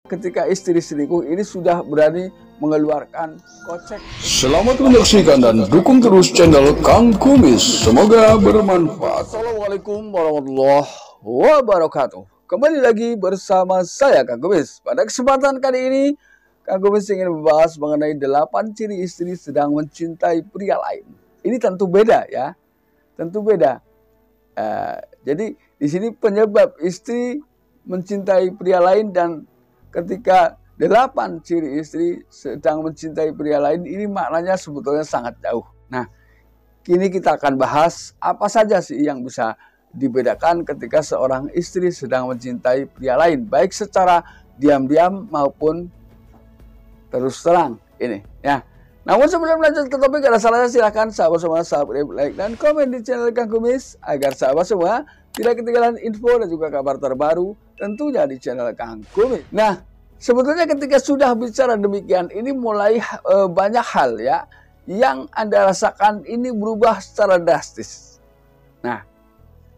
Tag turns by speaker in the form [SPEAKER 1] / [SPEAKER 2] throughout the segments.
[SPEAKER 1] ketika istri selingkuh ini sudah berani mengeluarkan kocek.
[SPEAKER 2] Selamat menyaksikan dan dukung terus channel Kang Kumis. Semoga bermanfaat.
[SPEAKER 1] Assalamualaikum warahmatullahi wabarakatuh. Kembali lagi bersama saya Kang Kumis. Pada kesempatan kali ini Kang Kumis ingin membahas mengenai 8 ciri istri sedang mencintai pria lain. Ini tentu beda ya. Tentu beda. Jadi di sini penyebab istri mencintai pria lain dan ketika 8 ciri istri sedang mencintai pria lain ini maknanya sebetulnya sangat jauh. Nah, kini kita akan bahas apa saja sih yang bisa dibedakan ketika seorang istri sedang mencintai pria lain, baik secara diam-diam maupun terus terang ini ya. Namun sebelum lanjut ke topik, ada salahnya silahkan sahabat semua subscribe, like, dan komen di channel Kang Kumis agar sahabat semua tidak ketinggalan info dan juga kabar terbaru tentunya di channel Kang Kumis. Nah, sebetulnya ketika sudah bicara demikian, ini mulai banyak hal ya yang Anda rasakan ini berubah secara drastis. Nah,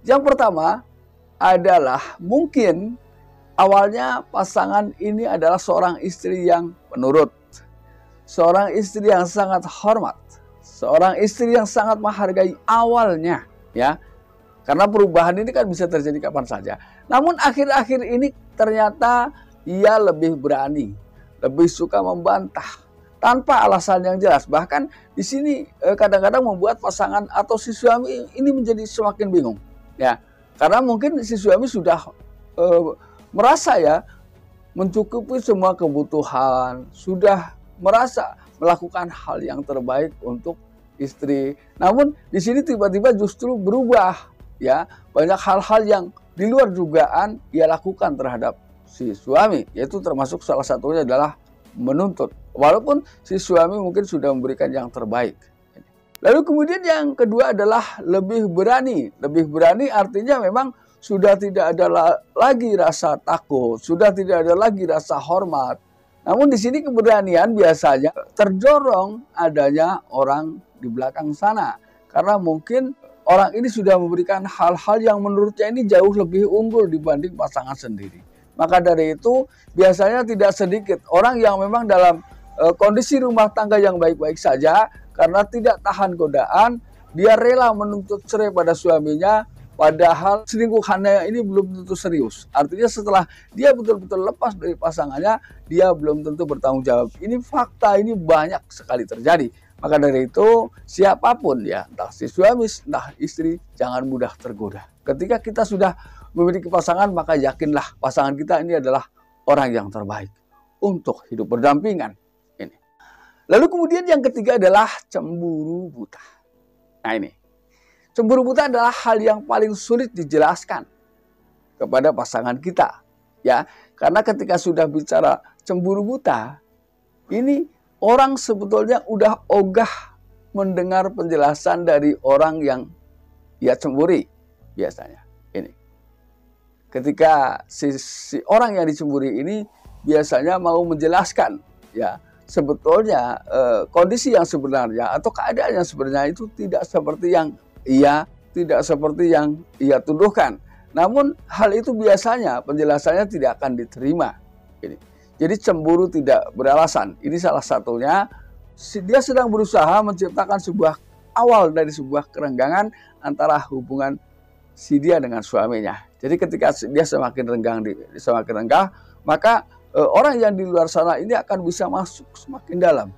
[SPEAKER 1] yang pertama adalah mungkin awalnya pasangan ini adalah seorang istri yang penurut, seorang istri yang sangat hormat, seorang istri yang sangat menghargai awalnya ya. Karena perubahan ini kan bisa terjadi kapan saja. Namun akhir-akhir ini ternyata ia lebih berani, lebih suka membantah tanpa alasan yang jelas. Bahkan di sini kadang-kadang membuat pasangan atau si suami ini menjadi semakin bingung ya. Karena mungkin si suami sudah merasa ya mencukupi semua kebutuhan, sudah merasa melakukan hal yang terbaik untuk istri. Namun di sini tiba-tiba justru berubah ya. Banyak hal-hal yang di luar dugaan ia lakukan terhadap si suami, yaitu termasuk salah satunya adalah menuntut. Walaupun si suami mungkin sudah memberikan yang terbaik. Lalu kemudian yang kedua adalah lebih berani. Lebih berani artinya memang sudah tidak ada lagi rasa takut, sudah tidak ada lagi rasa hormat. Namun di sini keberanian biasanya terdorong adanya orang di belakang sana. Karena mungkin orang ini sudah memberikan hal-hal yang menurutnya ini jauh lebih unggul dibanding pasangan sendiri. Maka dari itu biasanya tidak sedikit orang yang memang dalam kondisi rumah tangga yang baik-baik saja, karena tidak tahan godaan, dia rela menuntut cerai pada suaminya. Padahal selingkuhannya ini belum tentu serius. Artinya setelah dia betul-betul lepas dari pasangannya, dia belum tentu bertanggung jawab. Ini fakta, ini banyak sekali terjadi. Maka dari itu siapapun ya, entah si suami, entah istri, jangan mudah tergoda. Ketika kita sudah memiliki pasangan, maka yakinlah pasangan kita ini adalah orang yang terbaik untuk hidup berdampingan. Ini. Lalu kemudian yang ketiga adalah cemburu buta. Nah ini. Cemburu buta adalah hal yang paling sulit dijelaskan kepada pasangan kita, ya. Karena ketika sudah bicara cemburu buta, ini orang sebetulnya udah ogah mendengar penjelasan dari orang yang ia cemburi biasanya. Ini, ketika si orang yang dicemburi ini biasanya mau menjelaskan, ya, sebetulnya kondisi yang sebenarnya atau keadaan yang sebenarnya itu tidak seperti yang ia tuduhkan. Namun hal itu biasanya penjelasannya tidak akan diterima. Ini. Jadi cemburu tidak beralasan. Ini salah satunya dia sedang berusaha menciptakan sebuah awal dari sebuah kerenggangan antara hubungan si dia dengan suaminya. Jadi ketika dia semakin renggang, maka orang yang di luar sana ini akan bisa masuk semakin dalam.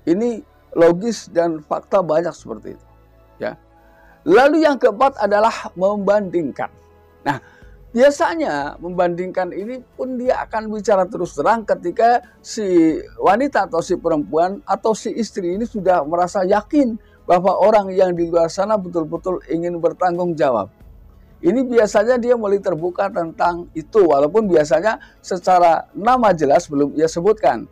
[SPEAKER 1] Ini logis dan fakta banyak seperti itu. Ya. Lalu yang keempat adalah membandingkan. Nah, biasanya membandingkan ini pun dia akan bicara terus terang ketika si wanita atau si perempuan atau si istri ini sudah merasa yakin bahwa orang yang di luar sana betul-betul ingin bertanggung jawab. Ini biasanya dia mulai terbuka tentang itu, walaupun biasanya secara nama jelas belum ia sebutkan.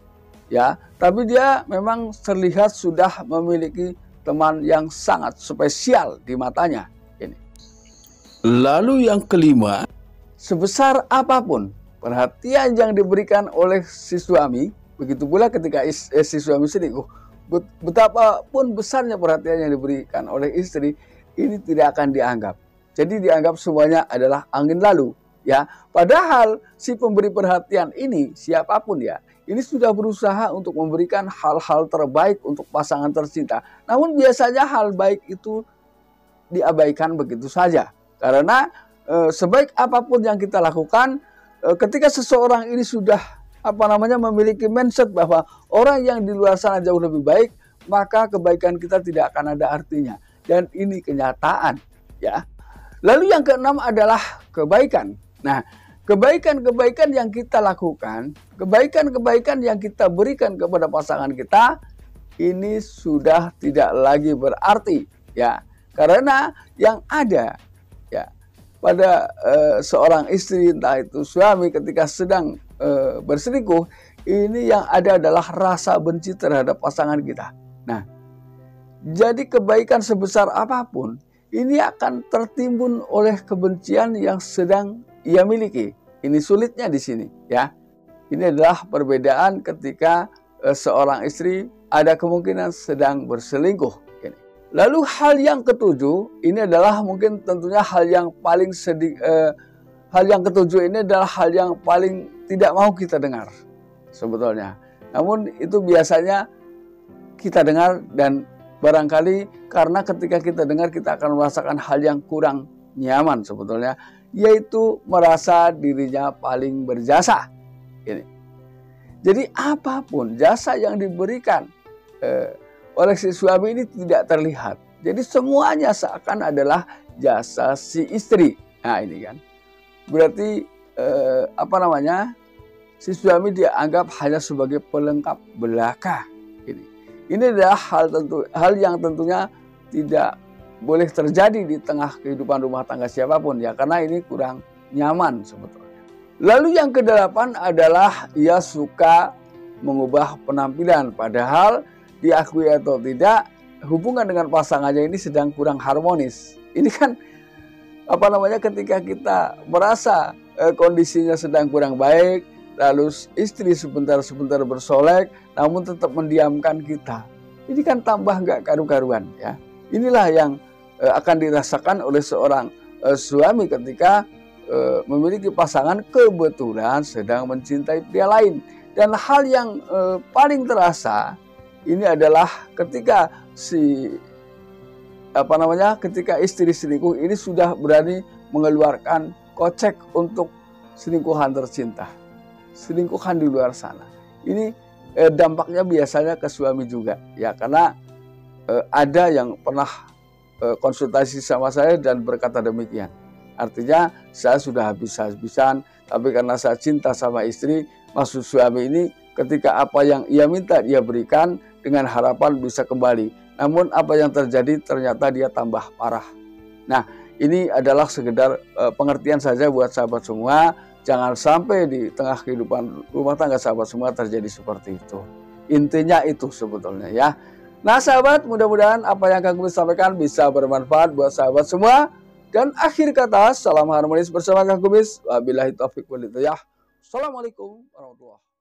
[SPEAKER 1] Ya, tapi dia memang terlihat sudah memiliki teman yang sangat spesial di matanya. Ini.
[SPEAKER 2] Lalu yang kelima,
[SPEAKER 1] sebesar apapun perhatian yang diberikan oleh si suami, begitu pula ketika si suami selingkuh, betapapun besarnya perhatian yang diberikan oleh istri, ini tidak akan dianggap. Jadi dianggap semuanya adalah angin lalu. ya. Padahal si pemberi perhatian ini siapapun ya, ini sudah berusaha untuk memberikan hal-hal terbaik untuk pasangan tercinta. Namun biasanya hal baik itu diabaikan begitu saja. Karena sebaik apapun yang kita lakukan, ketika seseorang ini sudah memiliki mindset bahwa orang yang di luar sana jauh lebih baik, maka kebaikan kita tidak akan ada artinya. Dan ini kenyataan, ya. Lalu yang keenam adalah kebaikan. Nah, kebaikan-kebaikan yang kita lakukan, kebaikan-kebaikan yang kita berikan kepada pasangan kita, ini sudah tidak lagi berarti, ya. Karena yang ada, ya, pada seorang istri, entah itu suami ketika sedang berselingkuh, ini yang ada adalah rasa benci terhadap pasangan kita. Nah, jadi kebaikan sebesar apapun, ini akan tertimbun oleh kebencian yang sedang ia miliki. Ini sulitnya di sini, ya. Ini adalah perbedaan ketika seorang istri ada kemungkinan sedang berselingkuh. Lalu hal yang ketujuh, ini adalah mungkin tentunya hal yang paling hal yang ketujuh ini adalah hal yang paling tidak mau kita dengar sebetulnya. Namun itu biasanya kita dengar, dan barangkali karena ketika kita dengar kita akan merasakan hal yang kurang nyaman sebetulnya, yaitu merasa dirinya paling berjasa. Jadi apapun jasa yang diberikan oleh si suami ini tidak terlihat. Jadi semuanya seakan adalah jasa si istri. Nah ini kan berarti si suami dianggap hanya sebagai pelengkap belaka. Ini adalah hal yang tentunya tidak boleh terjadi di tengah kehidupan rumah tangga siapapun, ya, karena ini kurang nyaman sebetulnya. Lalu yang kedelapan adalah ia suka mengubah penampilan, padahal diakui atau tidak, hubungan dengan pasangannya ini sedang kurang harmonis. Ini kan ketika kita merasa kondisinya sedang kurang baik, lalu istri sebentar-sebentar bersolek, namun tetap mendiamkan kita. Ini kan tambah nggak karu-karuan, ya. Inilah yang akan dirasakan oleh seorang suami ketika memiliki pasangan kebetulan sedang mencintai pria lain. Dan hal yang paling terasa ini adalah ketika ketika istri selingkuh ini sudah berani mengeluarkan kocek untuk selingkuhan tercinta, selingkuhan di luar sana. Ini dampaknya biasanya ke suami juga, ya, karena ada yang pernah konsultasi sama saya dan berkata demikian. Artinya saya sudah habis-habisan, tapi karena saya cinta sama istri, maksud suami ini ketika apa yang ia minta dia berikan dengan harapan bisa kembali. Namun apa yang terjadi ternyata dia tambah parah. Nah, ini adalah sekedar pengertian saja buat sahabat semua. Jangan sampai di tengah kehidupan rumah tangga sahabat semua terjadi seperti itu. Intinya itu sebetulnya, ya. Nah sahabat, mudah-mudahan apa yang Kang Kumis sampaikan bisa bermanfaat buat sahabat semua. Dan akhir kata, salam harmonis bersama Kang Kumis. Wabillahi taufiq wal hidayah. Assalamualaikum warahmatullahi wabarakatuh.